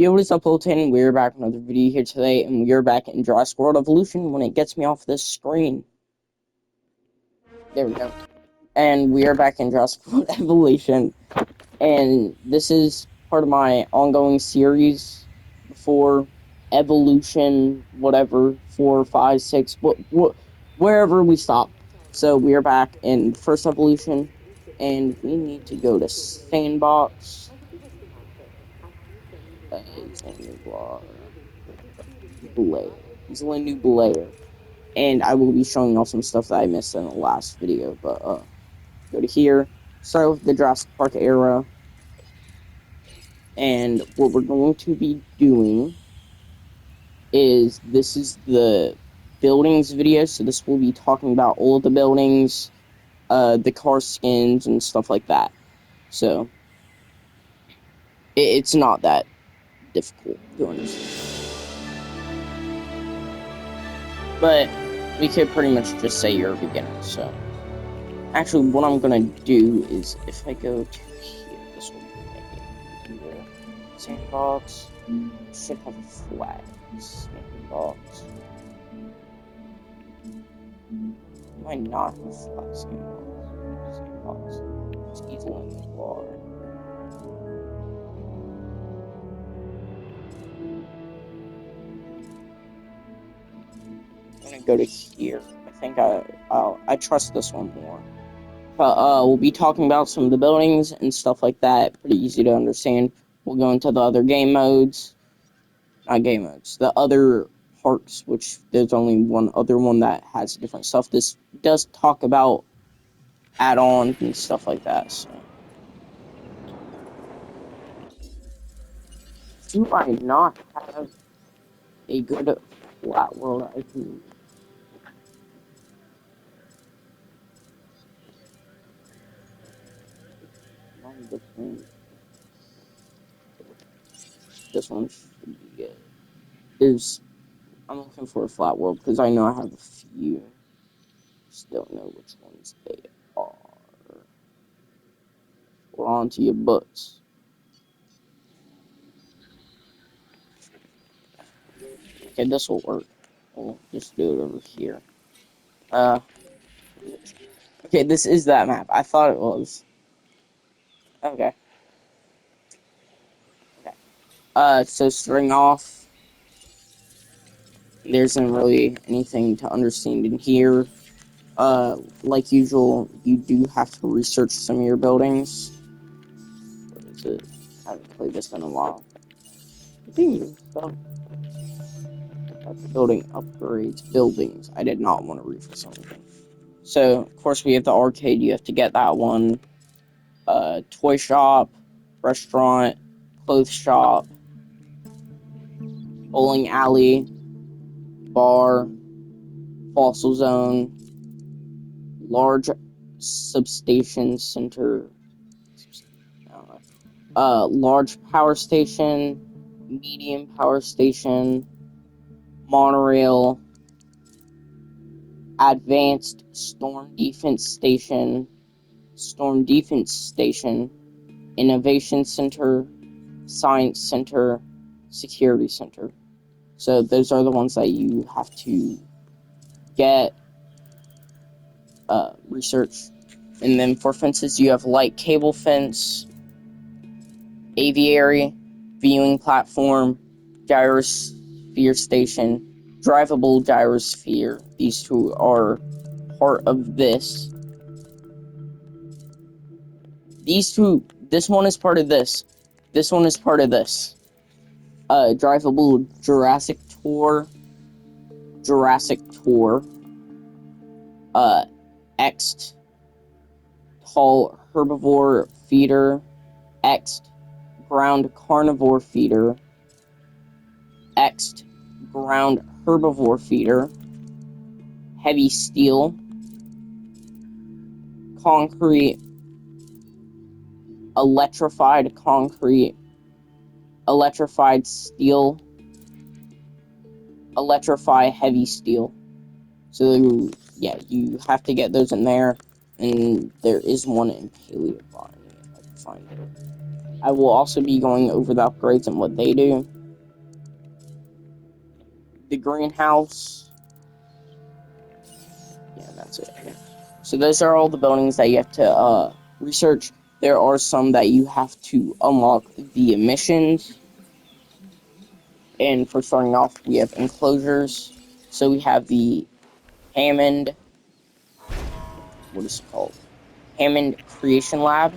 Yo, what is up, Lieutenant? We're back with another video here today, and we're back in Jurassic World Evolution when it gets me off this screen. There we go. And we are back in Jurassic World Evolution, and this is part of my ongoing series for Evolution, whatever, 4, 5, 6, wherever we stop. So we are back in first Evolution, and we need to go to Sandbox. He's a new Blair. And I will be showing y'all some stuff that I missed in the last video. But go to here, start with the Jurassic Park era, and what we're going to be doing is this is the buildings video. So this will be talking about all of the buildings, the car skins and stuff like that. So it's not that difficult to understand. But we could pretty much just say you're a beginner. So actually, what I'm gonna do is if I go to here, this will be here. Sandbox should have a flag. Sandbox. Why not have a flag? Sandbox. It's easily in the water. I'm gonna go to here. I think I trust this one more. But we'll be talking about some of the buildings and stuff like that. Pretty easy to understand. We'll go into the other game modes. Not game modes. The other parts, which there's only one other one that has different stuff. This does talk about add-ons and stuff like that. So, do I not have a good flat world I can... This one should be good. I'm looking for a flat world because I know I have a few. Just don't know which ones they are. We're on to your butts. Okay, this will work. We'll just do it over here. Okay, this is that map. I thought it was. Okay. So starting off, there isn't really anything to understand in here. Like usual, you do have to research some of your buildings. What is it? I haven't played this in a while. Building upgrades, buildings. I did not want to read for something. So, of course, we have the arcade. You have to get that one. Toy shop, restaurant, clothes shop, bowling alley, bar, fossil zone, large substation center, large power station, medium power station, monorail, advanced storm defense station, innovation center, science center, security center. So those are the ones that you have to get, research. And then for fences, you have light cable fence, aviary, viewing platform, gyrosphere station, drivable gyrosphere. These two are part of this. This one is part of this. This one is part of this. Drivable Jurassic Tour, Ext, tall herbivore feeder, Ext, ground carnivore feeder, Ext, ground herbivore feeder, heavy steel, concrete, electrified concrete, electrified steel, electrify heavy steel. So yeah, you have to get those in there, and there is one in Paleobotany. find it. I will also be going over the upgrades and what they do. The greenhouse. Yeah, that's it. So those are all the buildings that you have to research. There are some that you have to unlock via missions. And for starting off, we have enclosures. So we have the Hammond, what is it called? Hammond Creation Lab.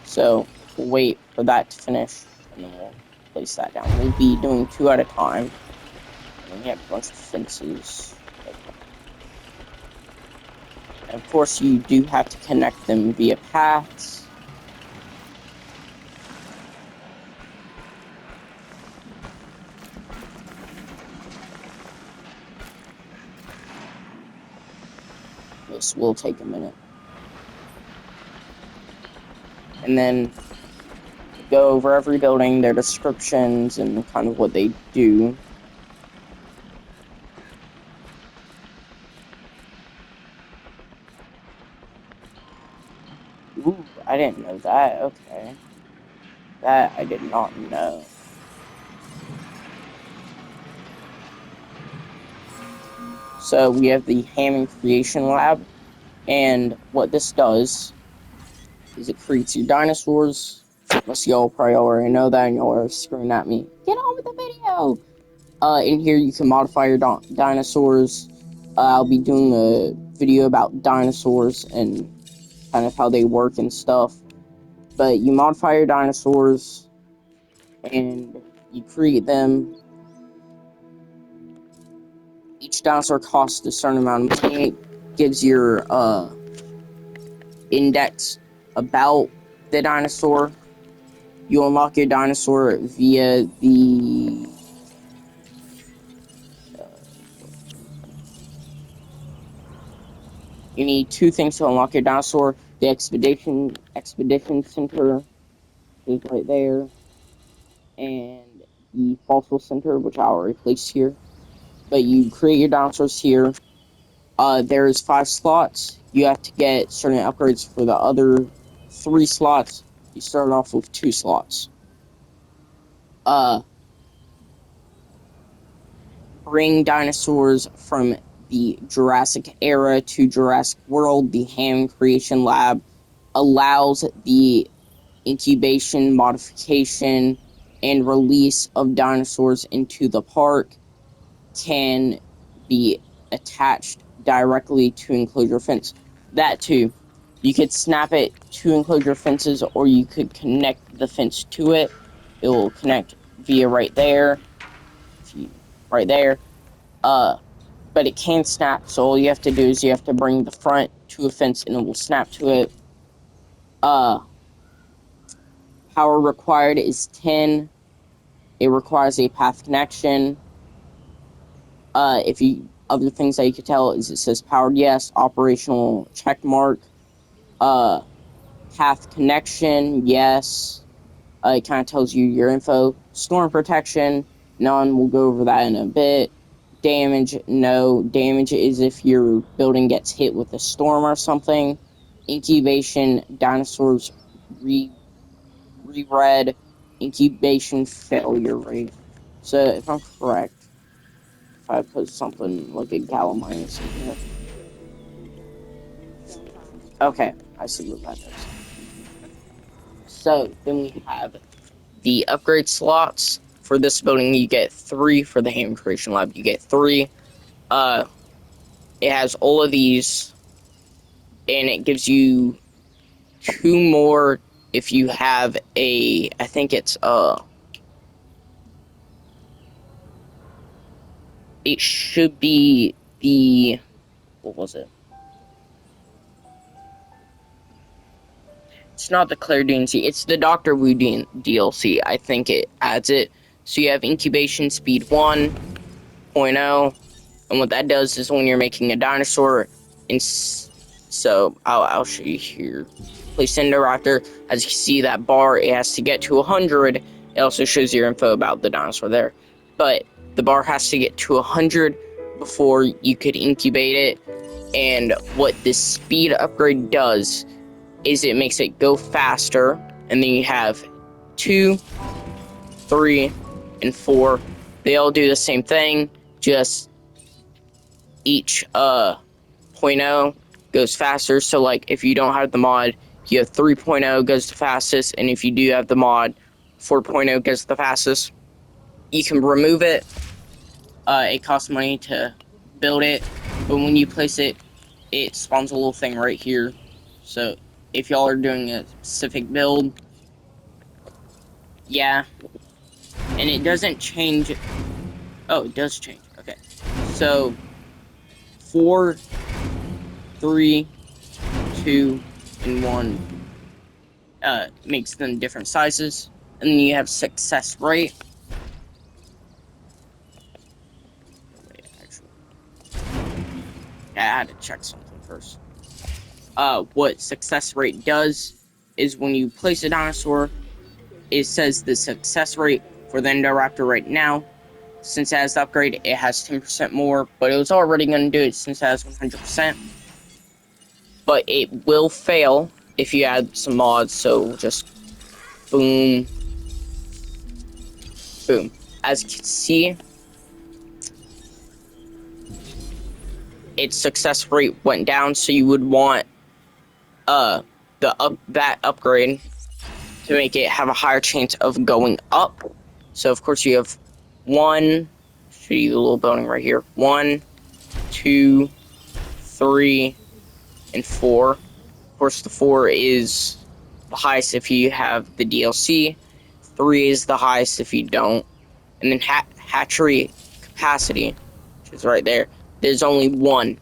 So we'll wait for that to finish, and then we'll place that down. We'll be doing 2 at a time. And then we have a bunch of fences. And of course, you do have to connect them via paths. This will take a minute. And then go over every building, their descriptions, and kind of what they do. Ooh, I didn't know that. Okay. That I did not know. So we have the Hammond Creation Lab, and what this does is it creates your dinosaurs. Unless y'all probably already know that and y'all are screaming at me, get on with the video! In here you can modify your dinosaurs. I'll be doing a video about dinosaurs and kind of how they work and stuff. But you modify your dinosaurs and you create them. Each dinosaur costs a certain amount of money. It gives your index about the dinosaur. You unlock your dinosaur via the you need 2 things to unlock your dinosaur. The expedition center is right there, and the fossil center, which I already placed here. But you create your dinosaurs here. There's 5 slots. You have to get certain upgrades for the other 3 slots. You start off with 2 slots. Bring dinosaurs from the Jurassic era to Jurassic World. The Ham Creation Lab allows the incubation, modification, and release of dinosaurs into the park. Can be attached directly to enclosure fence. That too. You could snap it to enclosure fences, or you could connect the fence to it. It will connect via right there. Right there. But it can snap, so all you have to do is you have to bring the front to a fence and it will snap to it. Power required is 10. It requires a path connection. If you other things that you can tell is it says powered yes, operational check mark. Path connection, yes. It kind of tells you your info. Storm protection, none. We'll go over that in a bit. Damage, no. Damage is if your building gets hit with a storm or something. Incubation, dinosaurs reread. Incubation failure rate. So if I'm correct, if I put something like a Gallimimus in here. Okay, I see what that is. So then we have the upgrade slots. For this building, you get 3. For the Ham Creation Lab, you get 3. It has all of these, and it gives you 2 more if you have a, I think it's, it should be the, what was it? It's not the Claire DLC, it's the Doctor Wu DLC. I think it adds it. So you have incubation speed 1.0, and what that does is when you're making a dinosaur, so I'll show you here. Place Indoraptor, as you see that bar, it has to get to 100. It also shows your info about the dinosaur there. But the bar has to get to 100 before you could incubate it. And what this speed upgrade does is it makes it go faster, and then you have 2, 3, and 4. They all do the same thing, just each .0 goes faster. So like if you don't have the mod, you have 3.0 goes the fastest, and if you do have the mod, 4.0 goes the fastest. You can remove it. It costs money to build it, but when you place it, it spawns a little thing right here. So if y'all are doing a specific build, yeah, and it doesn't change. Oh, it does change. Okay, so 4, 3, 2, and 1 makes them different sizes, and then you have success rate. Wait, actually, I had to check something first. What success rate does is when you place a dinosaur, it says the success rate for the Indoraptor right now. Since it has the upgrade, it has 10% more, but it was already going to do it since it has 100%. But it will fail if you add some mods, so just boom, boom. As you can see, its success rate went down, so you would want that upgrade to make it have a higher chance of going up. So of course you have 1, show you the little building right here, 1, 2, 3, and 4. Of course the 4 is the highest if you have the DLC, 3 is the highest if you don't, and then hatchery capacity, which is right there, there's only 1. It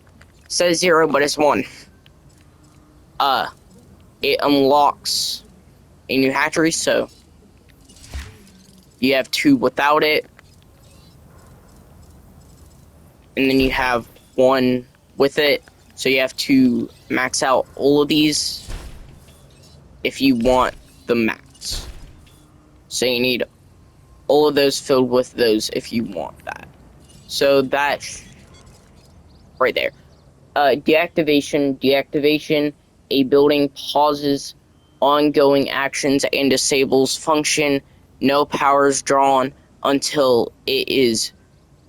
says 0, but it's 1. It unlocks a new hatchery, so you have 2 without it, and then you have 1 with it, so you have to max out all of these if you want the max. So you need all of those filled with those if you want that. So that right there. Deactivation. A building pauses ongoing actions and disables function. No power is drawn until it is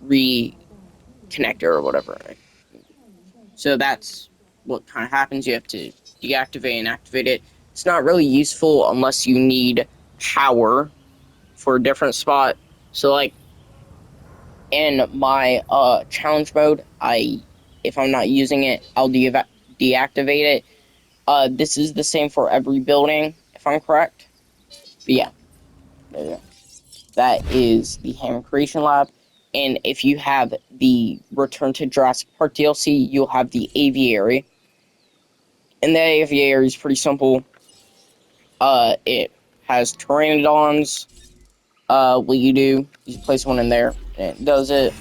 reconnected or whatever. So that's what kind of happens. You have to deactivate and activate it. It's not really useful unless you need power for a different spot. So like in my challenge mode, if I'm not using it, I'll deactivate it. This is the same for every building, if I'm correct. But yeah, there you go. That is the Hammond Creation Lab. And if you have the Return to Jurassic Park DLC, you'll have the aviary. And the aviary is pretty simple. It has pteranodons. What you do is you place one in there, and it does it.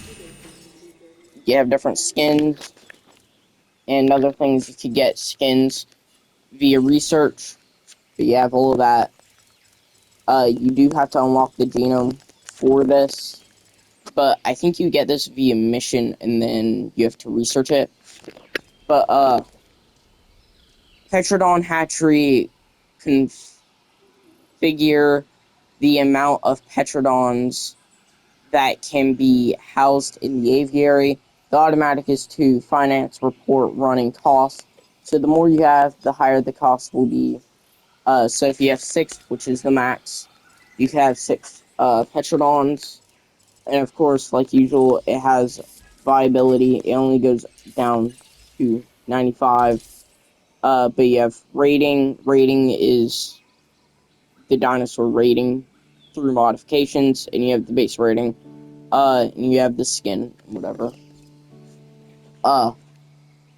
You have different skins and other things. You could get skins via research, but you have all of that. You do have to unlock the genome for this, but I think you get this via mission, and then you have to research it. But Petrodon hatchery configure the amount of Petrodons that can be housed in the aviary. The automatic is to finance report running costs. So the more you have, the higher the cost will be. So if you have 6, which is the max, you can have 6 Petrodons. And of course, like usual, it has viability. It only goes down to 95. But you have rating. Rating is the dinosaur rating through modifications, and you have the base rating. And you have the skin, whatever.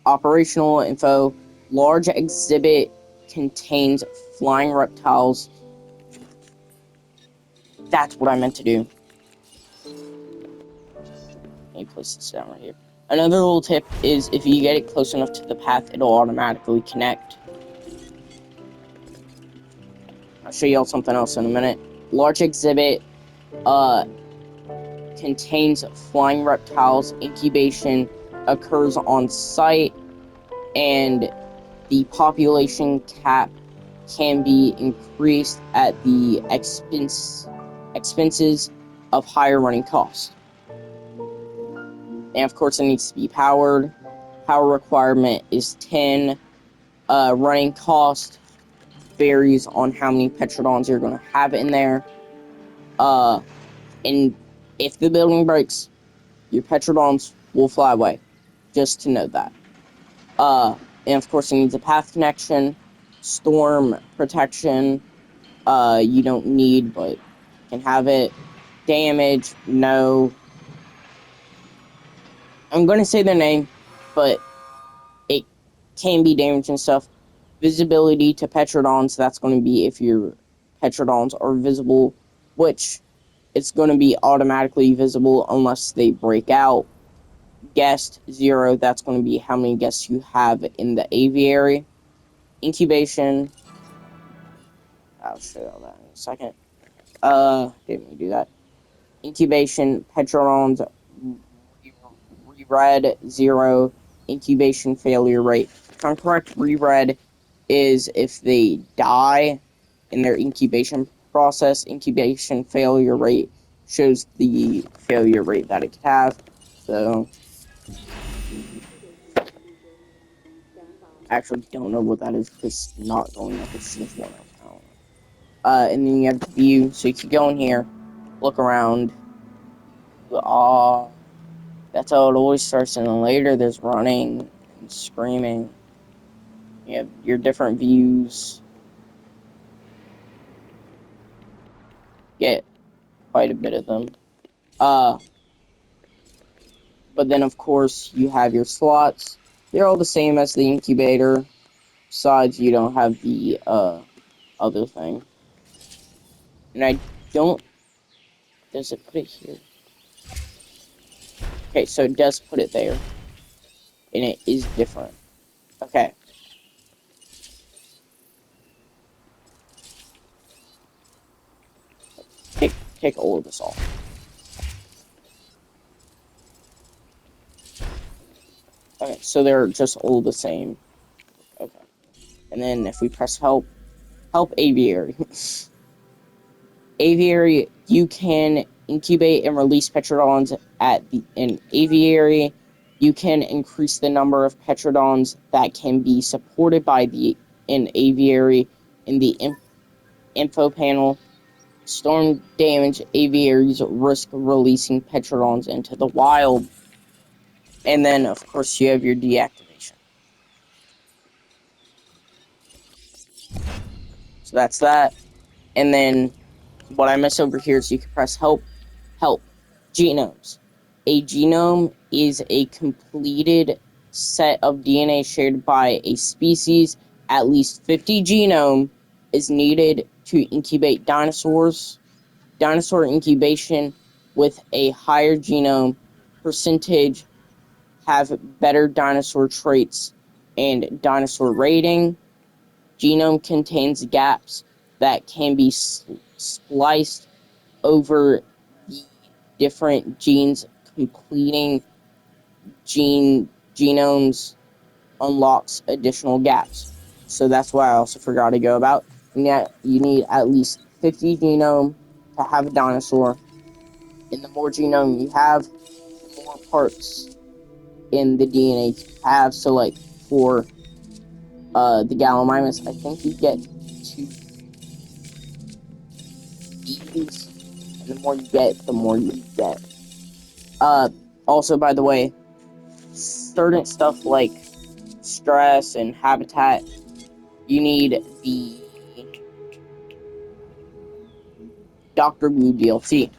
Operational info. Large exhibit contains flying reptiles. That's what I meant to do. Let me place this down right here. Another little tip is if you get it close enough to the path, it'll automatically connect. I'll show y'all something else in a minute. Large exhibit contains flying reptiles. Incubation occurs on site. and the population cap can be increased at the expenses of higher running costs. And of course, it needs to be powered. Power requirement is 10. Running cost varies on how many petrodons you're going to have in there. And if the building breaks, your petrodons will fly away. Just to note that. And of course, it needs a path connection, storm protection. You don't need, but can have it. Damage, no. I'm gonna say their name, but it can be damaged and stuff. Visibility to petrodons, that's going to be if your petrodons are visible, which it's going to be automatically visible unless they break out. Guest 0, that's going to be how many guests you have in the aviary. Incubation, I'll show you all that in a second. Didn't we do that? Incubation, petrodons, reread 0, incubation failure rate. If I'm correct, reread is if they die in their incubation process. Incubation failure rate shows the failure rate that it could have. So, I actually don't know what that is because it's not going up. It's just one up. And then you have the view. So you can go in here, look around. That's how it always starts. And then later there's running and screaming. You have your different views. Get quite a bit of them. But then, of course, you have your slots. They're all the same as the incubator. Besides, you don't have the other thing. And I don't... Does it put it here? Okay, so it does put it there. And it is different. Okay. Take all of this off. Okay, so they're just all the same. Okay. And then if we press help aviary. Aviary, you can incubate and release petrodons in aviary. You can increase the number of petrodons that can be supported by an aviary in the info panel. Storm damage aviaries risk releasing petrodons into the wild. And then, of course, you have your deactivation. So that's that. And then what I miss over here is you can press help. Genomes. A genome is a completed set of DNA shared by a species. At least 50 genome is needed to incubate dinosaurs. Dinosaur incubation with a higher genome percentage have better dinosaur traits and dinosaur rating. Genome contains gaps that can be spliced over the different genes. Completing genomes unlocks additional gaps. So that's why I also forgot to go about. And yet you need at least 50 genome to have a dinosaur. And the more genome you have, the more parts in the DNA you have. So like for the Gallimimus, I think you get 2 E's. And the more you get, the more you get. Also, by the way, certain stuff like stress and habitat, you need the Dr. Blue DLC.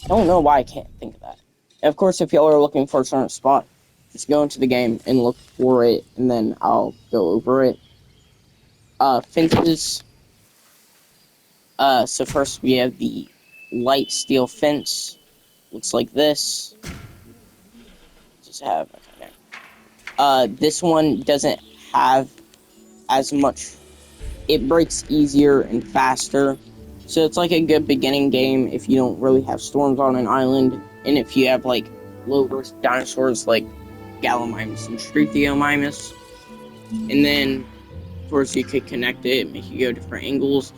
I don't know why I can't think of that. And of course, if y'all are looking for a certain spot, just go into the game and look for it, and then I'll go over it. Fences. So first we have the light steel fence. Looks like this. Just have okay, there. This one doesn't have as much. It breaks easier and faster. So it's like a good beginning game if you don't really have storms on an island, and if you have like low risk dinosaurs like gallimimus and struthiomimus. And then, of course, you could connect it, make it go different angles.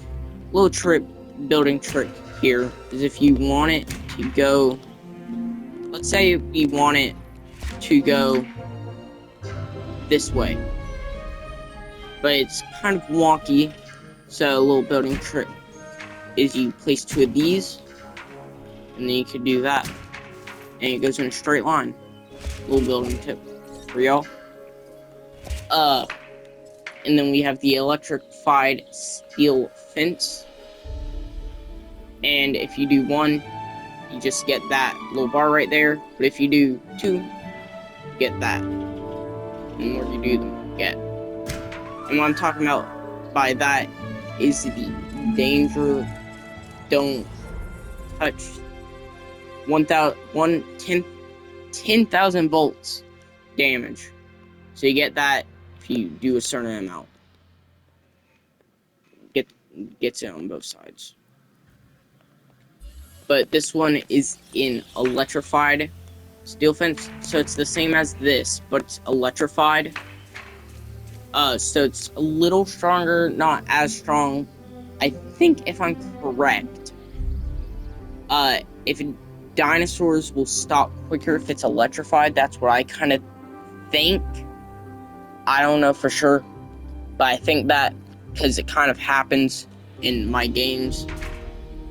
Little building trick here is if you want it to go, let's say we want it to go this way, but it's kind of wonky. So a little building trick is you place 2 of these, and then you could do that, and it goes in a straight line. Little building tip for y'all. And then we have the electrified steel fence, and if you do 1, you just get that little bar right there. But if you do 2, you get that. And the more you do, the more you get. And what I'm talking about by that is the danger. Don't touch 10,000 volts damage. So you get that if you do a certain amount. Gets it on both sides. But this one is in electrified steel fence, so it's the same as this, but it's electrified. So it's a little stronger, not as strong. I think, if I'm correct, if dinosaurs will stop quicker if it's electrified. That's what I kind of think. I don't know for sure, but I think that because it kind of happens in my games.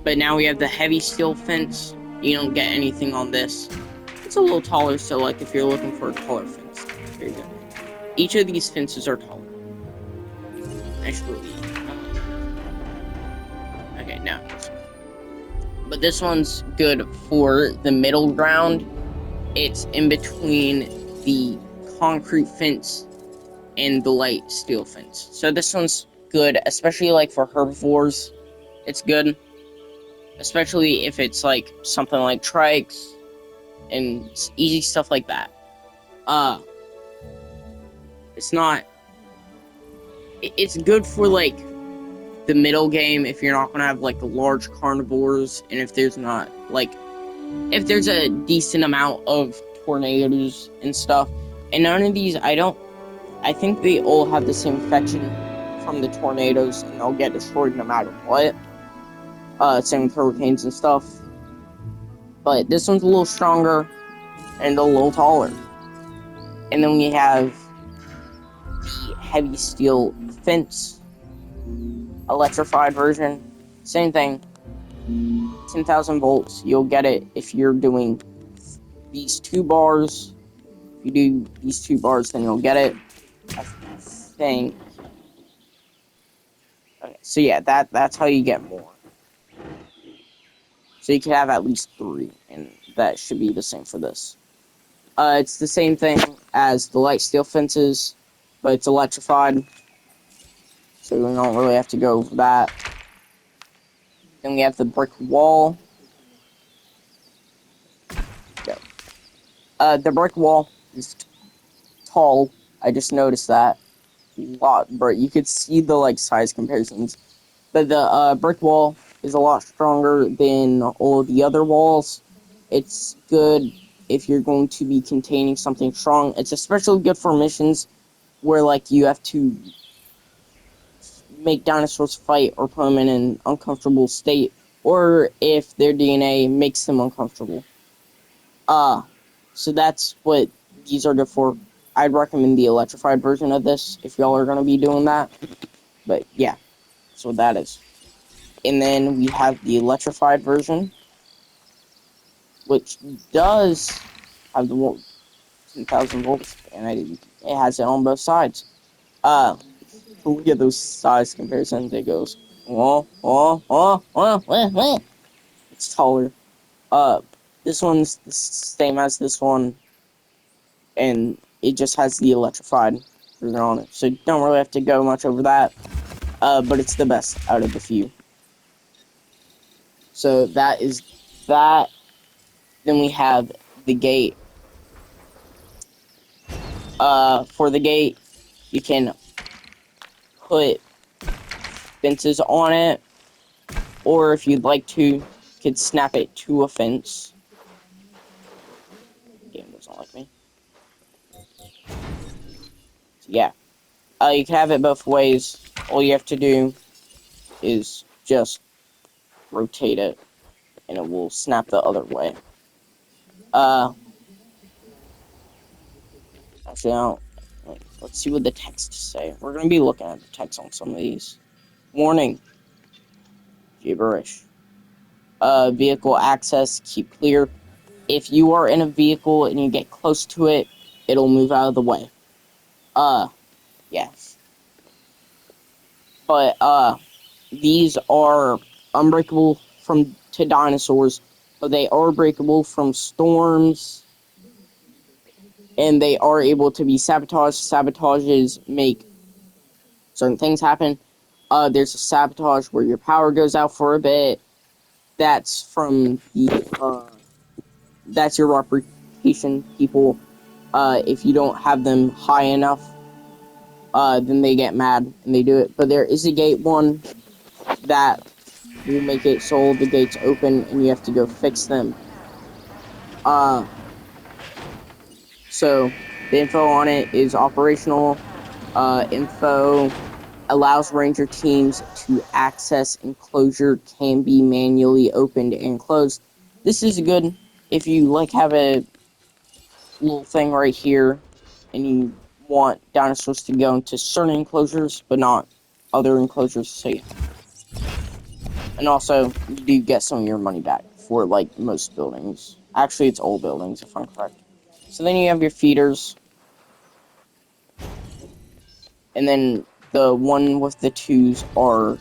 But now we have the heavy steel fence. You don't get anything on this. It's a little taller, so like if you're looking for a taller fence, there you go. Each of these fences are taller. Actually, okay, no. But this one's good for the middle ground. It's in between the concrete fence and the light steel fence. So this one's good, especially like for herbivores. It's good, especially if it's like something like trikes and easy stuff like that. It's not. It's good for like the middle game if you're not gonna have like large carnivores, and if there's not like if there's a decent amount of tornadoes and stuff. And none of these, I think they all have the same infection from the tornadoes, and they'll get destroyed no matter what. Same with hurricanes and stuff. But this one's a little stronger and a little taller. And then we have the heavy steel fence, electrified version. Same thing. 10,000 volts. You'll get it if you're doing these 2 bars. If you do these 2 bars, then you'll get it. I think. Okay, so yeah, that's how you get more. So you can have at least 3, and that should be the same for this. It's the same thing as the light steel fences, but it's electrified, so we don't really have to go over that. Then we have the brick wall. The brick wall is tall. I just noticed that a lot, but you could see the like size comparisons. But the brick wall is a lot stronger than all the other walls. It's good if you're going to be containing something strong. It's especially good for missions where like you have to make dinosaurs fight or put them in an uncomfortable state, or if their DNA makes them uncomfortable. So that's what these are good for. I'd recommend the electrified version of this if y'all are going to be doing that. But yeah, that's what that is. And then we have the electrified version, which does have the 10,000 volts, and it has it on both sides. Look at those size comparisons. It goes, it's taller. This one's the same as this one, and it just has the electrified version on it. So you don't really have to go much over that. But it's the best out of the few. So that is that. Then we have the gate. For the gate, you can put fences on it, or if you'd like to, you could snap it to a fence. The game doesn't like me. yeah. You can have it both ways. All you have to do is just rotate it, and it will snap the other way. Actually, I don't. Let's see what the text say. We're gonna be looking at the text on some of these. Warning, gibberish. Vehicle access, keep clear. If you are in a vehicle and you get close to it, it'll move out of the way. Yes. But, these are unbreakable to dinosaurs, but they are breakable from storms, and they are able to be sabotaged. Sabotages make certain things happen. There's a sabotage where your power goes out for a bit. That's from that's your reputation, people. If you don't have them high enough, then they get mad and they do it. But there is a gate one that will make it so the gates open and you have to go fix them. So the info on it is operational. Info allows ranger teams to access enclosure, can be manually opened and closed. This is good if you have a little thing right here and you want dinosaurs to go into certain enclosures but not other enclosures. So yeah. And also you do get some of your money back for most buildings. Actually, it's all buildings if I'm correct. So then you have your feeders, and then the one with the twos are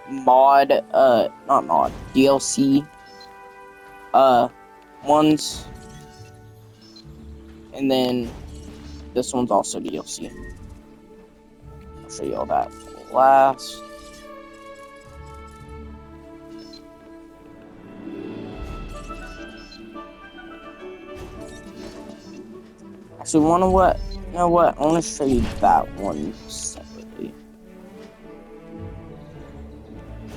not mod, DLC, ones, and then this one's also DLC. I'll show you all that last. Actually, you know what? I want to show you that one separately.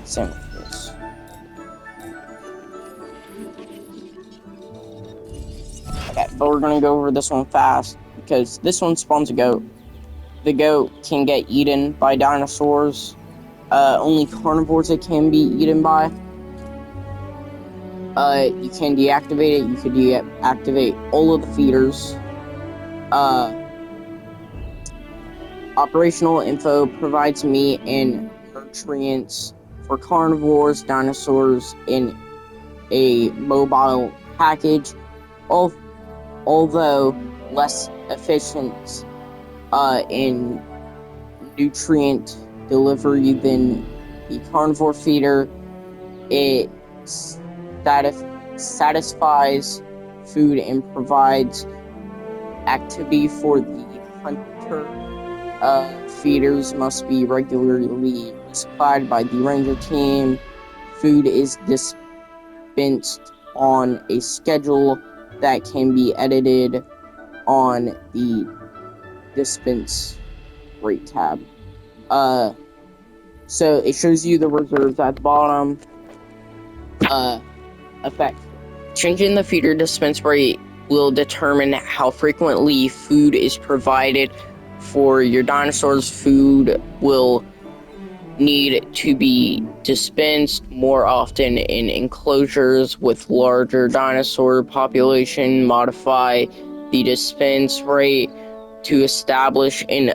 Same with this. Okay, but we're gonna go over this one fast because this one spawns a goat. The goat can get eaten by dinosaurs. Only carnivores it can be eaten by. You can deactivate it. You could deactivate all of the feeders. Operational info provides meat and nutrients for carnivores, dinosaurs in a mobile package, although less efficient in nutrient delivery than the carnivore feeder. It satisfies food and provides activity for the hunter. Feeders must be regularly supplied by the ranger team. Food is dispensed on a schedule that can be edited on the dispense rate tab. So it shows you the reserves at the bottom. Effect. Changing the feeder dispense rate will determine how frequently food is provided for your dinosaurs. Food will need to be dispensed more often in enclosures with larger dinosaur population. Modify the dispense rate to establish an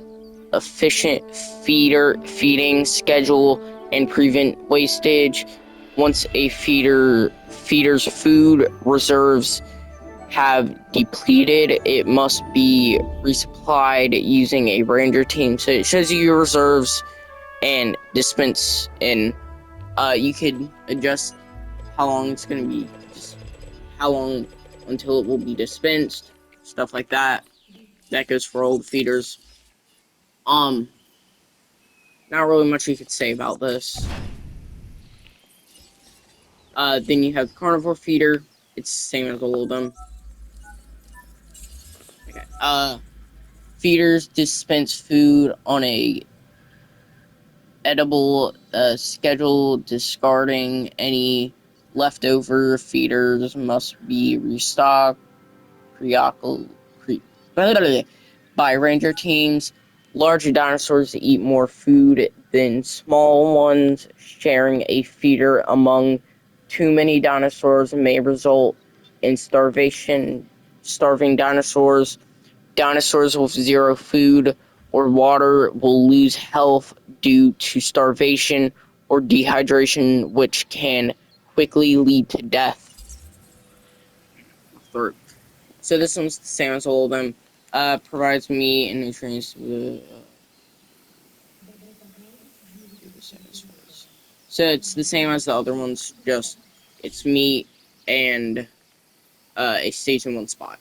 efficient feeding schedule and prevent wastage. Once a feeder's food reserves have depleted, it must be resupplied using a ranger team. So it shows you your reserves and dispense, and you could adjust how long it's going to be, just how long until it will be dispensed, stuff like that. That goes for all the feeders. Not really much you could say about this. Then you have carnivore feeder. It's the same as all of them. Okay. Feeders dispense food on a edible schedule. Discarding any leftover feeders must be restocked by ranger teams. Larger dinosaurs eat more food than small ones. Sharing a feeder among too many dinosaurs may result in starving dinosaurs. Dinosaurs with zero food or water will lose health due to starvation or dehydration, which can quickly lead to death. So this one's the same as all of them. Provides me and nutrients. So it's the same as the other ones, just it's meat and it stays in one spot.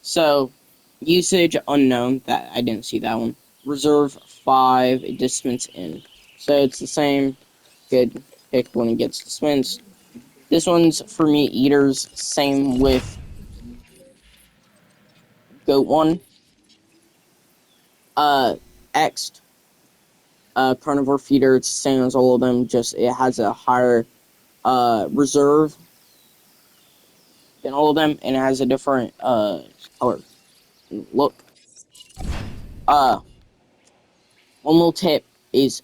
So usage unknown. That I didn't see that one. Reserve 5 dispense in. So it's the same. Good pick when it gets dispensed. This one's for meat eaters. Same with goat one. X carnivore feeder. It's the same as all of them. Just it has a higher reserve than all of them, and it has a different color look. Uh, One little tip is,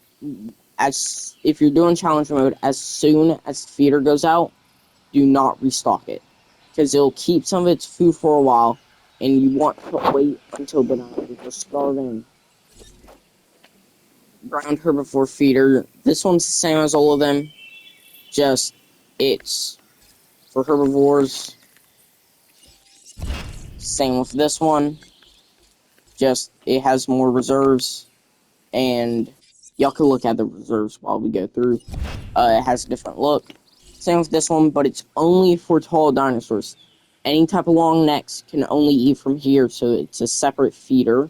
as if you're doing challenge mode, as soon as the feeder goes out, do not restock it, because it'll keep some of its food for a while, and you want to wait until bananas are starving. Ground herbivore feeder. This one's the same as all of them, just it's for herbivores. Same with this one, just it has more reserves, and y'all can look at the reserves while we go through. It has a different look. Same with this one, but it's only for tall dinosaurs. Any type of long necks can only eat from here, so it's a separate feeder.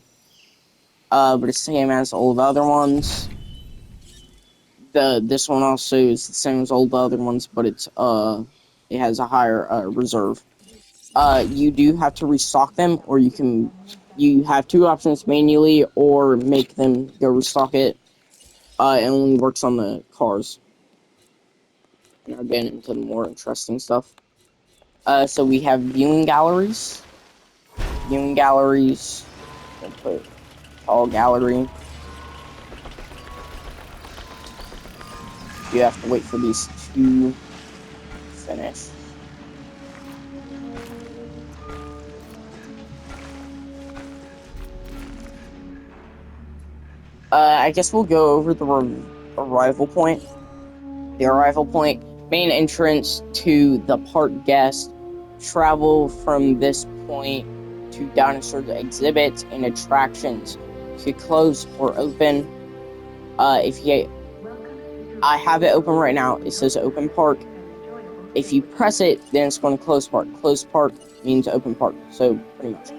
But it's the same as all the other ones. This one also is the same as all the other ones, but it has a higher reserve. You do have to restock them, or you have two options: manually or make them go restock it. It only works on the cars. Now getting into the more interesting stuff. So we have viewing galleries. Viewing galleries. We'll put all gallery. You have to wait for these to finish. I guess we'll go over the arrival point. The arrival point, main entrance to the park guest. Travel from this point to dinosaur exhibits and attractions. To close or open. I have it open right now. It says open park. If you press it, then it's going to close park. Close park means open park. So pretty much.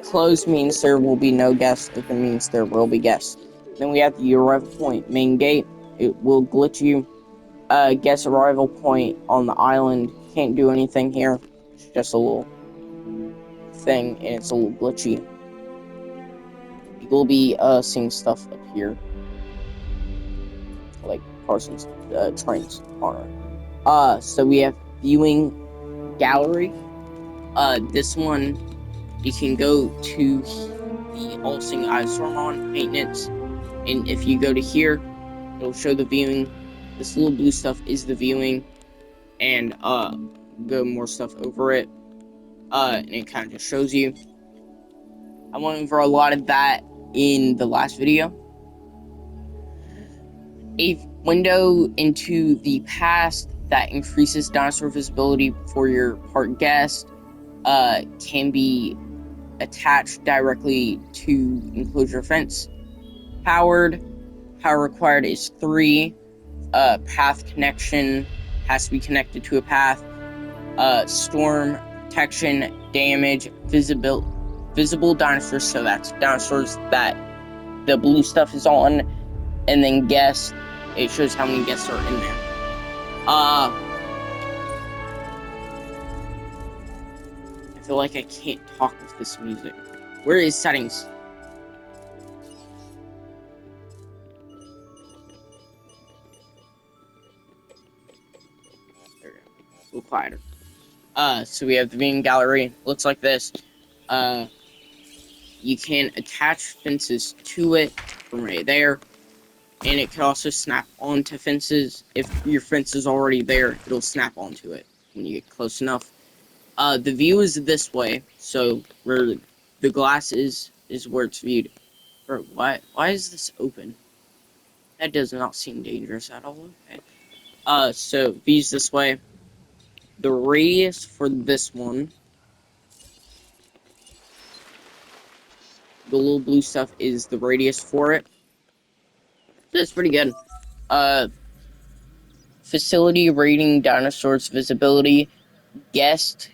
Closed means there will be no guests. Open means there will be guests. Then we have the arrival point main gate. It will glitch you. Guest arrival point on the island. Can't do anything here. It's just a little thing, and it's a little glitchy. You will be seeing stuff up here, like Carson's trains on it. So we have viewing gallery. This one you can go to the All Sing Eyes on maintenance, and if you go to here, it'll show the viewing. This little blue stuff is the viewing, and go more stuff over it. And it kind of just shows you. I went over a lot of that in the last video. A window into the past that increases dinosaur visibility for your park guest can be attached directly to enclosure fence. Power required is 3. Path connection has to be connected to a path. Storm protection, damage, visible dinosaurs. So that's dinosaurs that the blue stuff is on, and then guests. It shows how many guests are in there. I feel like I can't talk with this music. Where is settings? There we go. A little quieter. So we have the viewing gallery. Looks like this. You can attach fences to it from right there, and it can also snap onto fences. If your fence is already there, it'll snap onto it when you get close enough. The view is this way, so where the glass is where it's viewed. Bro, why is this open? That does not seem dangerous at all. Okay. So views this way. The radius for this one, the little blue stuff is the radius for it. That's pretty good. Uh, Facility rating, dinosaurs visibility. Guests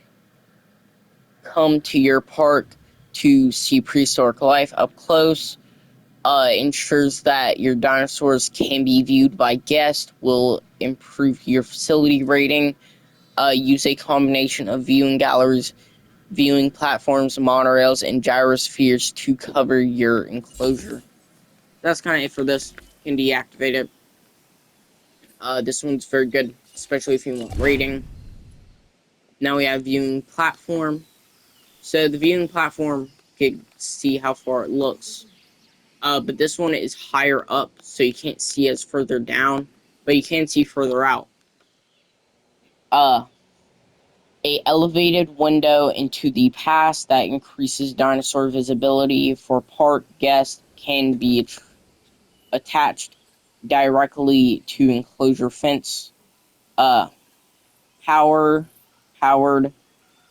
come to your park to see prehistoric life up close. Ensures that your dinosaurs can be viewed by guests. Will improve your facility rating. Use a combination of viewing galleries, viewing platforms, monorails, and gyrospheres to cover your enclosure. That's kind of it for this. You can deactivate it. This one's very good, especially if you want rating. Now we have viewing platform. So the viewing platform can see how far it looks. But this one is higher up, so you can't see as further down, but you can see further out. A elevated window into the past that increases dinosaur visibility for park guests can be attached directly to enclosure fence. Uh, power, powered,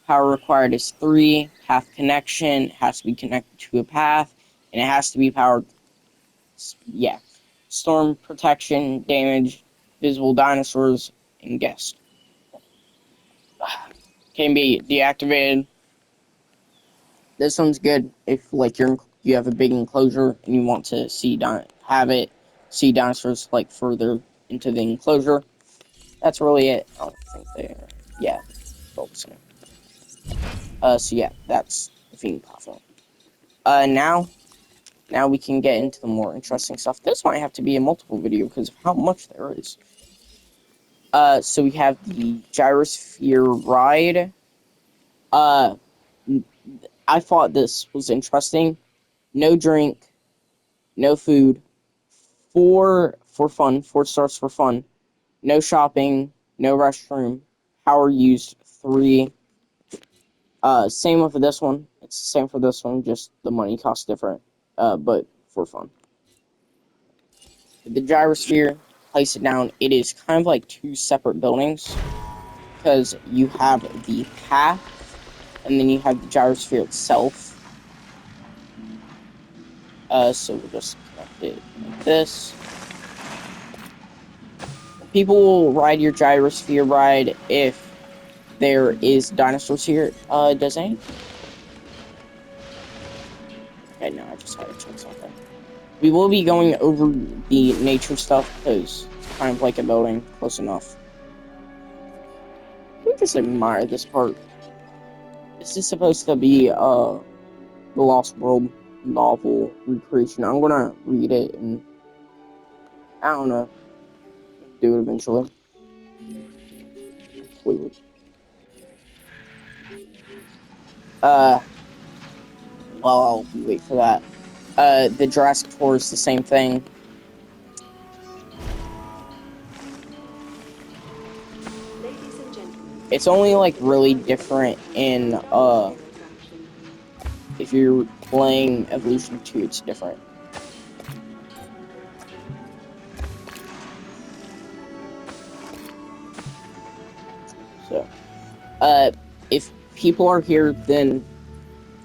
power required is 3. Path connection has to be connected to a path, and it has to be powered. Yeah. Storm protection, damage, visible dinosaurs, and guests. Can be deactivated. This one's good if like you have a big enclosure and you want to see see dinosaurs like further into the enclosure. That's really it. I don't think they're focusing. So yeah, that's the feeding platform. Now we can get into the more interesting stuff. This might have to be a multiple video because of how much there is. So we have the gyrosphere ride. Uh, I thought this was interesting. No drink, no food, 4 stars for fun, no shopping, no restroom, power used 3. Same with this one. It's the same for this one, just the money costs different. But for fun. The gyrosphere, place it down. It is kind of like 2 separate buildings because you have the path and then you have the gyrosphere itself. So we'll just connect it like this. People will ride your gyrosphere ride if there is dinosaurs here. Does any? Okay, no, I just had to check something. We will be going over the nature stuff because it's kind of like a building, close enough. We just admire this part. This is supposed to be the Lost World novel recreation. I'm gonna read it and I don't know, do it eventually. Completely. Well, I'll wait for that. The Jurassic Tour is the same thing. It's only like really different in if you're playing Evolution 2, it's different. So, if people are here, then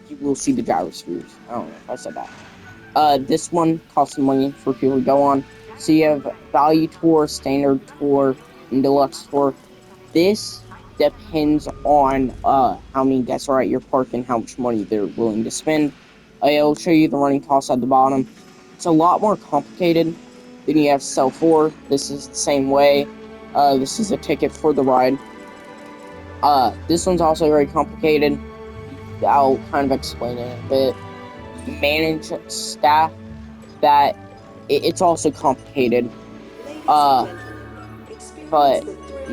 you will see the gyrospheres. I don't know if I said that. This one costs money for people to go on. So you have Value Tour, Standard Tour, and Deluxe Tour. This depends on how many guests are at your park and how much money they're willing to spend. I'll show you the running costs at the bottom. It's a lot more complicated than you have Cell 4. This is the same way. This is a ticket for the ride. This one's also very complicated. I'll kind of explain it a bit. Manage staff that it's also complicated. But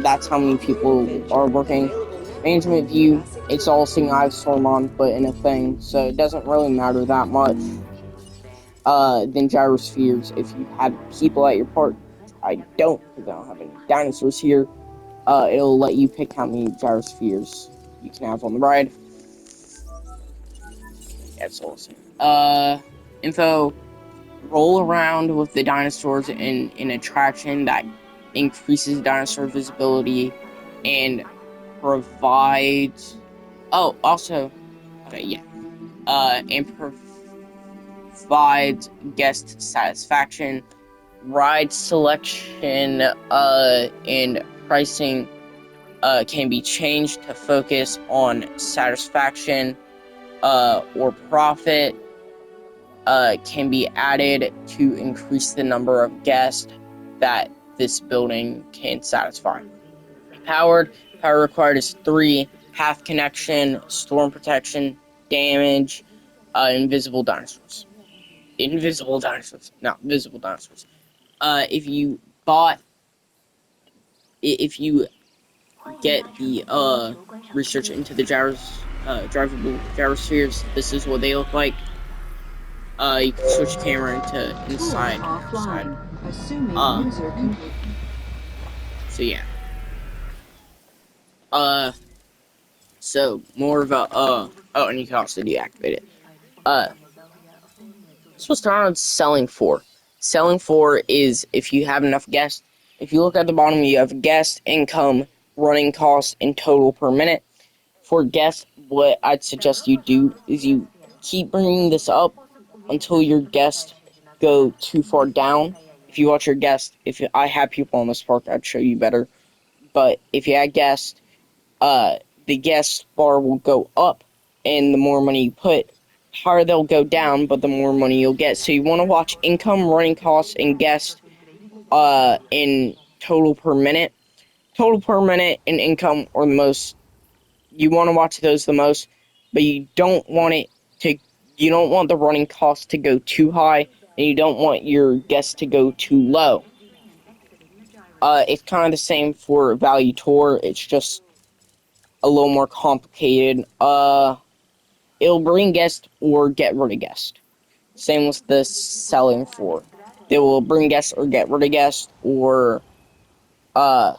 that's how many people are working. Management view, It's all seeing ice storm on, but in a thing, so it doesn't really matter that much. Than gyrospheres. If you had people at your park, I don't, because I don't have any dinosaurs here. It'll let you pick how many gyrospheres you can have on the ride. That's awesome. Info: roll around with the dinosaurs in an attraction that increases dinosaur visibility and provides. Oh, also, okay, yeah. And provides guest satisfaction. Ride selection and pricing can be changed to focus on satisfaction or profit. Can be added to increase the number of guests that this building can satisfy. Power required is 3: half connection, storm protection, damage, invisible dinosaurs. Invisible dinosaurs, not visible dinosaurs. If you bought, if you get the research into the drivable gyrospheres, this is what they look like. You can switch camera into inside and outside. So yeah. Uh, so more of a oh, and you can also deactivate it. Uh, this was on selling for. Selling for is if you have enough guests. If you look at the bottom, you have guest income, running costs, and total per minute. For guests, what I'd suggest you do is you keep bringing this up until your guests go too far down. If you watch your guests, if I had people on this park, I'd show you better. But if you had guests, the guest bar will go up, and the more money you put, higher they'll go down, but the more money you'll get. So you want to watch income, running costs, and guest in total per minute. Total per minute and income are the most. You want to watch those the most, but you don't want it to. You don't want the running cost to go too high, and you don't want your guests to go too low. It's kind of the same for value tour. It's just a little more complicated. It'll bring guests or get rid of guests. Same with the selling for. They will bring guests or get rid of guests, or uh,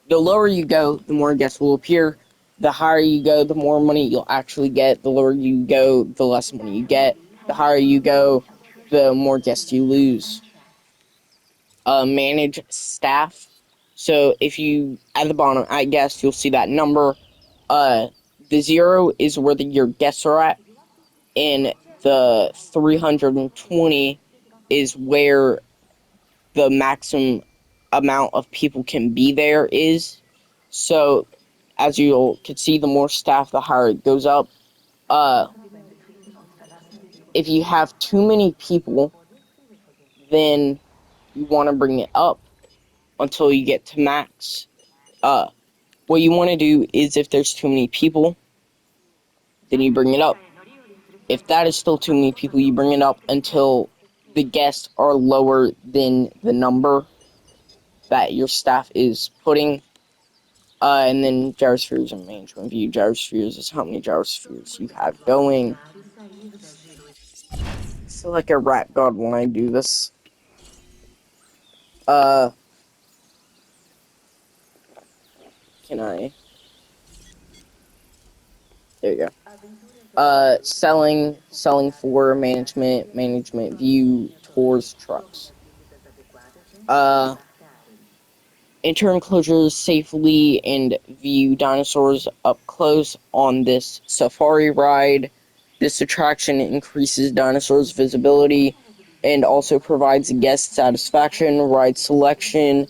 the lower you go, the more guests will appear. The higher you go, the more money you'll actually get. The lower you go, the less money you get. The higher you go, the more guests you lose. Manage staff. So if you, at the bottom, I guess you'll see that number. Uh, the 0 is where your guests are at, and the 320 is where the maximum amount of people can be there is. So as you can see, the more staff, the higher it goes up. Uh, if you have too many people, then you want to bring it up until you get to max. What you want to do is, if there's too many people, then you bring it up. If that is still too many people, you bring it up until the guests are lower than the number that your staff is putting. And then gyrospheres and management view. Gyrospheres is how many gyrospheres you have going. I feel like a rat god when I do this. Uh, can I? There you go. Selling for management view, tours, trucks. Uh, Enter enclosures safely and view dinosaurs up close on this safari ride. This attraction increases dinosaurs' visibility and also provides guest satisfaction. Ride selection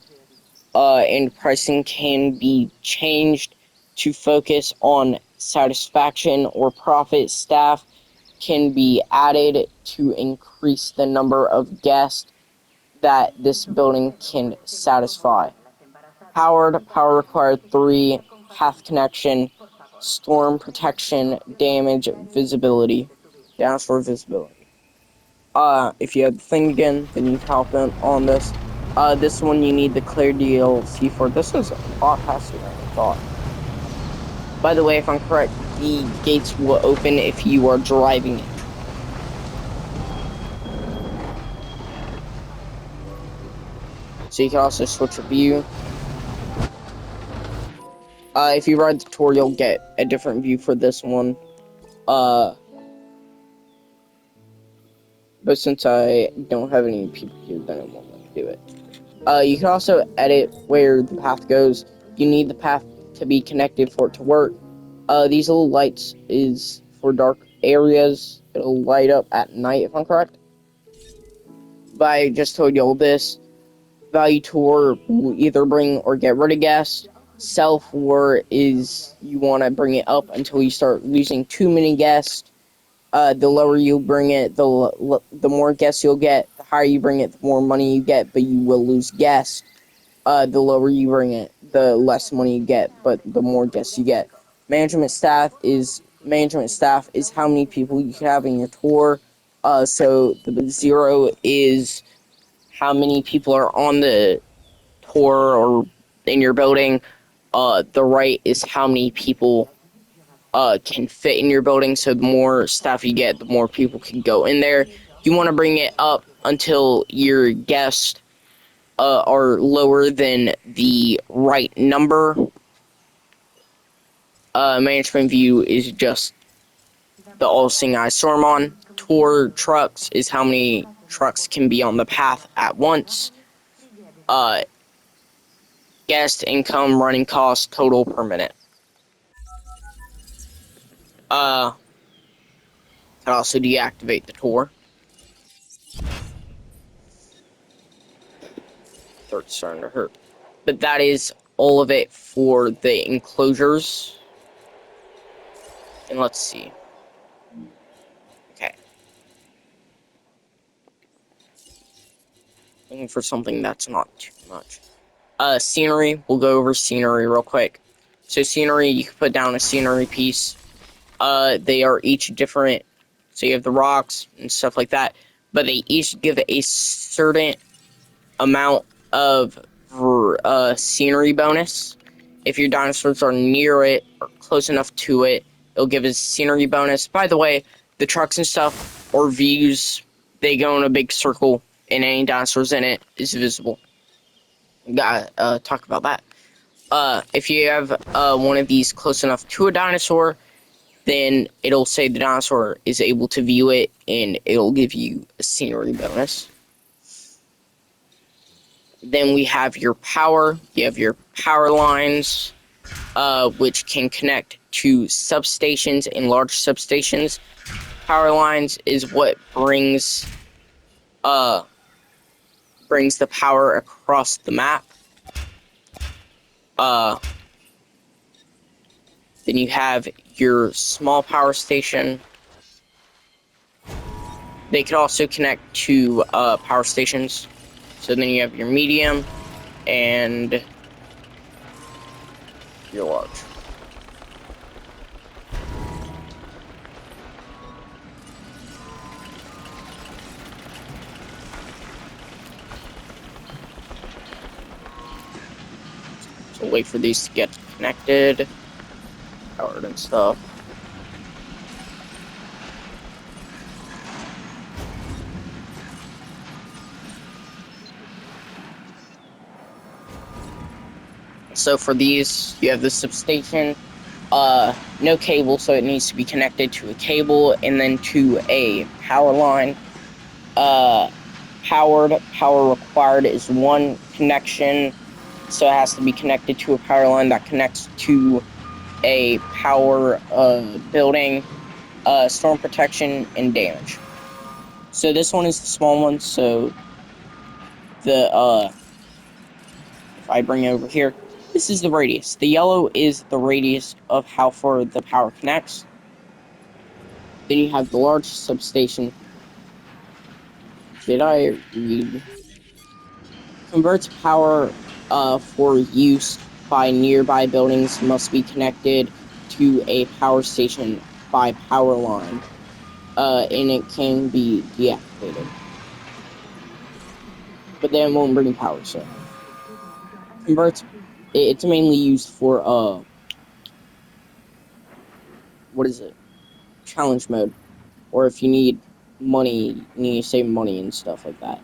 and pricing can be changed to focus on satisfaction or profit. Staff can be added to increase the number of guests that this building can satisfy. Power required 3: half connection, storm protection, damage, visibility, dinosaur visibility. If you have the thing again, then you can hop in on this. This one you need the clear DLC for. This is a lot faster than I thought. By the way, if I'm correct, the gates will open if you are driving it. So you can also switch your view. If you ride the tour, you'll get a different view for this one. But since I don't have any people here, then I won't let me do it. You can also edit where the path goes. You need the path to be connected for it to work. These little lights is for dark areas. It'll light up at night, if I'm correct. But I just told you all this. Value tour will either bring or get rid of guests. Self war is you want to bring it up until you start losing too many guests. The lower you bring it, the more guests you'll get. The higher you bring it, the more money you get, but you will lose guests. The lower you bring it, the less money you get, but the more guests you get. Management staff is how many people you can have in your tour. So the 0 is how many people are on the tour or in your building. The right is how many people can fit in your building. So the more staff you get, the more people can go in there. You want to bring it up until your guests are lower than the right number. Management view is just the all-seeing eye storm on. Tour trucks is how many trucks can be on the path at once. Uh, Guest income, running costs, total per minute. Can also deactivate the tour. Throat's starting to hurt. But that is all of it for the enclosures. And let's see. Okay. Looking for something that's not too much. Scenery. We'll go over scenery real quick. So scenery, you can put down a scenery piece. They are each different. So you have the rocks and stuff like that. But they each give a certain amount of scenery bonus. If your dinosaurs are near it or close enough to it, it'll give a scenery bonus. By the way, the trucks and stuff or views, they go in a big circle, and any dinosaurs in it is visible. Gotta talk about that. If you have one of these close enough to a dinosaur, then it'll say the dinosaur is able to view it, and it'll give you a scenery bonus. Then we have your power. You have your power lines, which can connect to substations and large substations. Power lines is what brings the power across the map. Then you have your small power station. They could also connect to power stations. So then you have your medium and your large. So wait for these to get connected, powered and stuff. So for these, you have the substation. No cable, so it needs to be connected to a cable and then to a power line. Power required is one connection, so it has to be connected to a power line that connects to a power building. Storm protection and damage. So this one is the small one. So the if I bring it over here, this is the radius. The yellow is the radius of how far the power connects. Then you have the large substation. Did I read? Converts power for use by nearby buildings must be connected to a power station by power line. And it can be deactivated. But then it won't bring power, so. Converts, it's mainly used for what is it? Challenge mode. Or if you need money, you need to save money and stuff like that.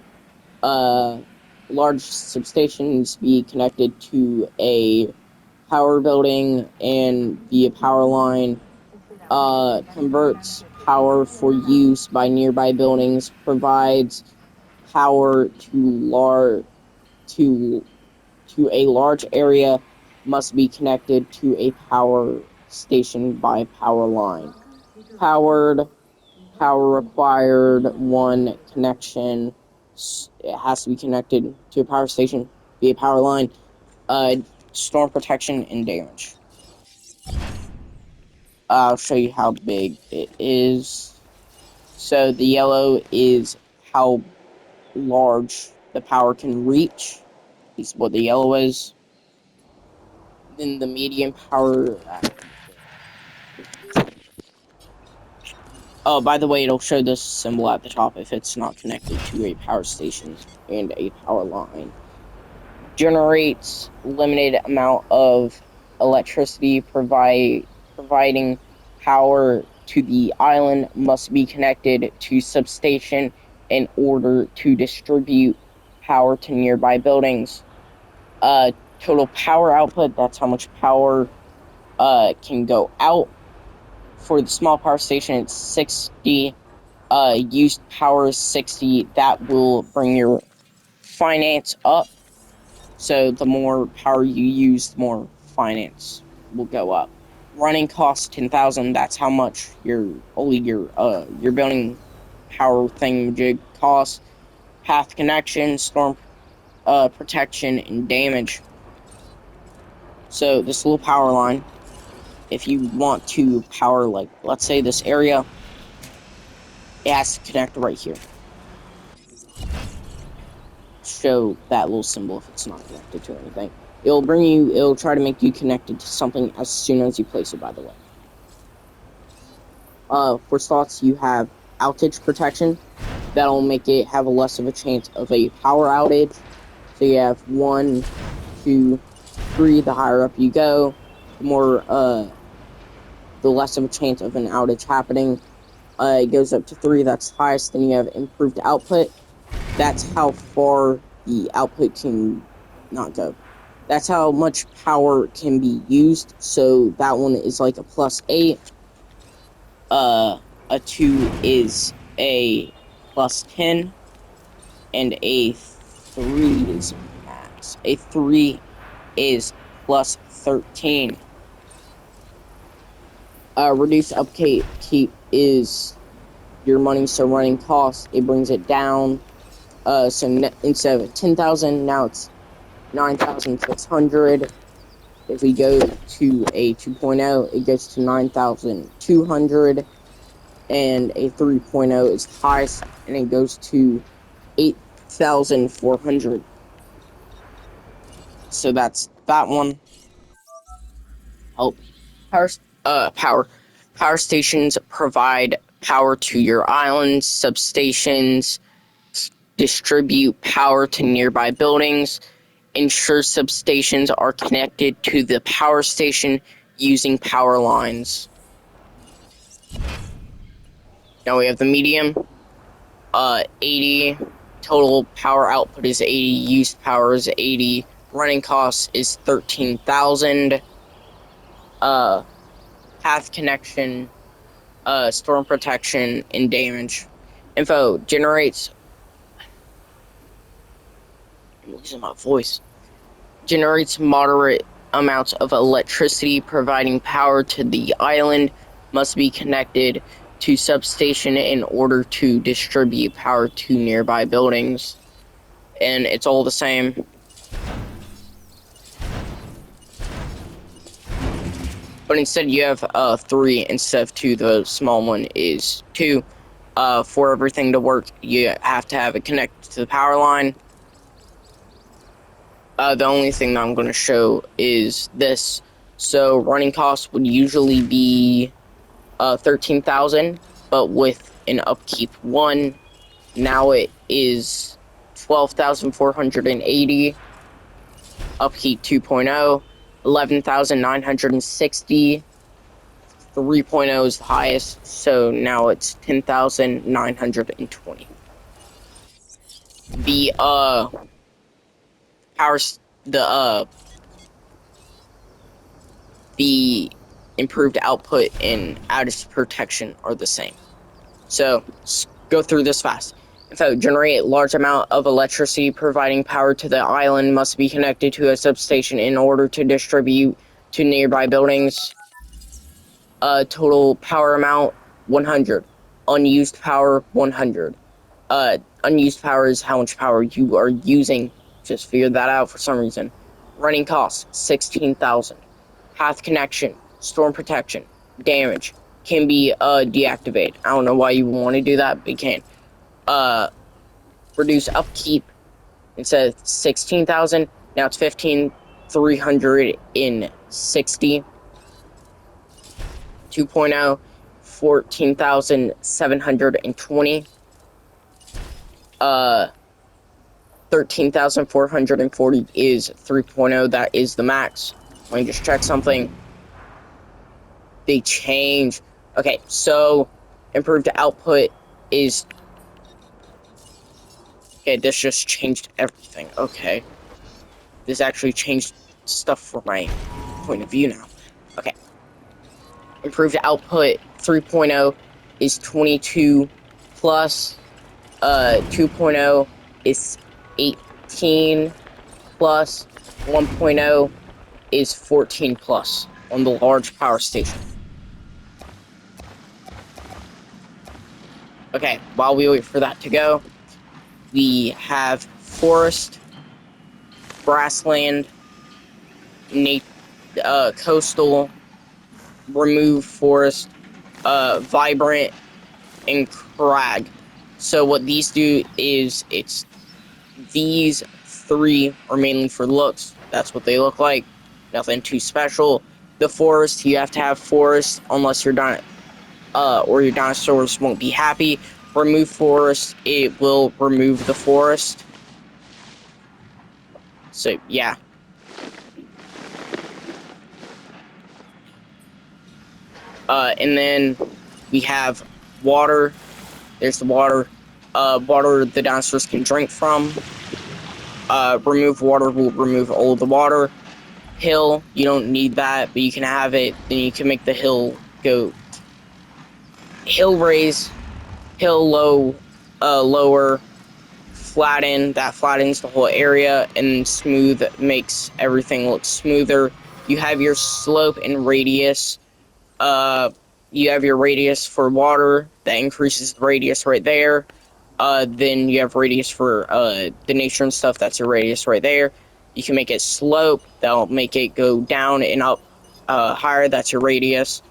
Large substation needs to be connected to a power building and via power line. Converts power for use by nearby buildings. Provides power to to a large area. Must be connected to a power station by power line. Powered Power required one connection. It has to be connected to a power station via power line. Uh, Storm protection and damage. I'll show you how big it is. So the yellow is how large the power can reach. Is what the yellow is. Then the medium power. Oh, by the way, it'll show this symbol at the top if it's not connected to a power station and a power line. Generates limited amount of electricity, providing power to the island. Must be connected to substation in order to distribute power to nearby buildings. Total power output, that's how much power can go out. For the small power station, it's 60. Used power is 60. That will bring your finance up. So the more power you use, the more finance will go up. Running costs 10,000. That's how much your building power thing jig costs. Path connection, storm protection, and damage. So this little power line, if you want to power, like, let's say this area, it has to connect right here. Show that little symbol if it's not connected to anything. It'll try to make you connected to something as soon as you place it, by the way. For slots, you have outage protection. That'll make it have a less of a chance of a power outage. So you have 1, 2, 3. The higher up you go, the less of a chance of an outage happening. It goes up to 3. That's highest. Then you have improved output. That's how far the output can not go. That's how much power can be used. So that one is like a +8. A 2 is a +10, and a 3 is max. A 3 is +13. Reduced upkeep is your money, so running costs, it brings it down. So instead of 10,000, now it's 9,600. If we go to a 2.0, it goes to 9,200, and a 3.0 is highest, and it goes to 8,400. So that's that one. Help. Power stations provide power to your islands. Substations distribute power to nearby buildings. Ensure substations are connected to the power station using power lines. Now we have the medium. 80. Total power output is 80. Used power is 80. Running cost is 13,000. Path connection, storm protection, and damage. Info generates. I'm losing my voice. Generates moderate amounts of electricity, providing power to the island. Must be connected to substation in order to distribute power to nearby buildings. And it's all the same. But instead you have 3 instead of 2. The small one is 2. For everything to work, you have to have it connected to the power line. The only thing that I'm going to show is this. So running costs would usually be 13,000, but with an upkeep 1, now it is 12,480. Upkeep 2.0, 11,960. 3.0 is the highest, so now it's 10,920. The powers the improved output and outage protection are the same. So let's go through this fast. If I generate a large amount of electricity, providing power to the island must be connected to a substation in order to distribute to nearby buildings. Total power amount 100. Unused power 100. Unused power is how much power you are using. Just figured that out for some reason. Running costs 16,000. Path connection, storm protection, damage can be deactivated. I don't know why you want to do that, but you can. Reduce upkeep instead of 16,000. Now it's 15,360. 2.0 14,720. 13,440 is 3.0. That is the max. Let me just check something. They change. Okay, so improved output is. Okay, this just changed everything. Okay. This actually changed stuff for my point of view now. Okay. Improved output 3.0 is 22 plus. 2.0 is 18 plus. 1.0 is 14 plus on the large power station. Okay, while we wait for that to go, we have forest, grassland, coastal, remove forest, vibrant, and crag. So what these do is these three are mainly for looks. That's what they look like. Nothing too special. The forest, you have to have forest unless you're done, or your dinosaurs won't be happy. Remove forest, it will remove the forest. So yeah. And then we have water. There's the water. Water the dinosaurs can drink from. Remove water will remove all of the water. Hill, you don't need that, but you can have it. Then you can make the hill go. Hill raise, hill low, lower, flatten. That flattens the whole area, and smooth makes everything look smoother. You have your slope and radius. You have your radius for water that increases the radius right there. Then you have radius for the nature and stuff. That's your radius right there. You can make it slope. That'll make it go down and up higher. That's your radius.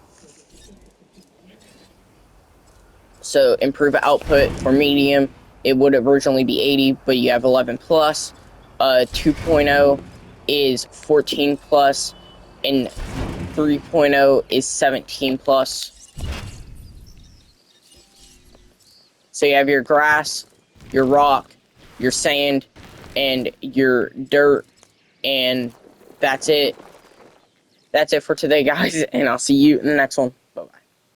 So improve output for medium. It would originally be 80, but you have 11 plus. 2.0 is 14 plus, and 3.0 is 17 plus. So you have your grass, your rock, your sand, and your dirt, and that's it. That's it for today, guys, and I'll see you in the next one.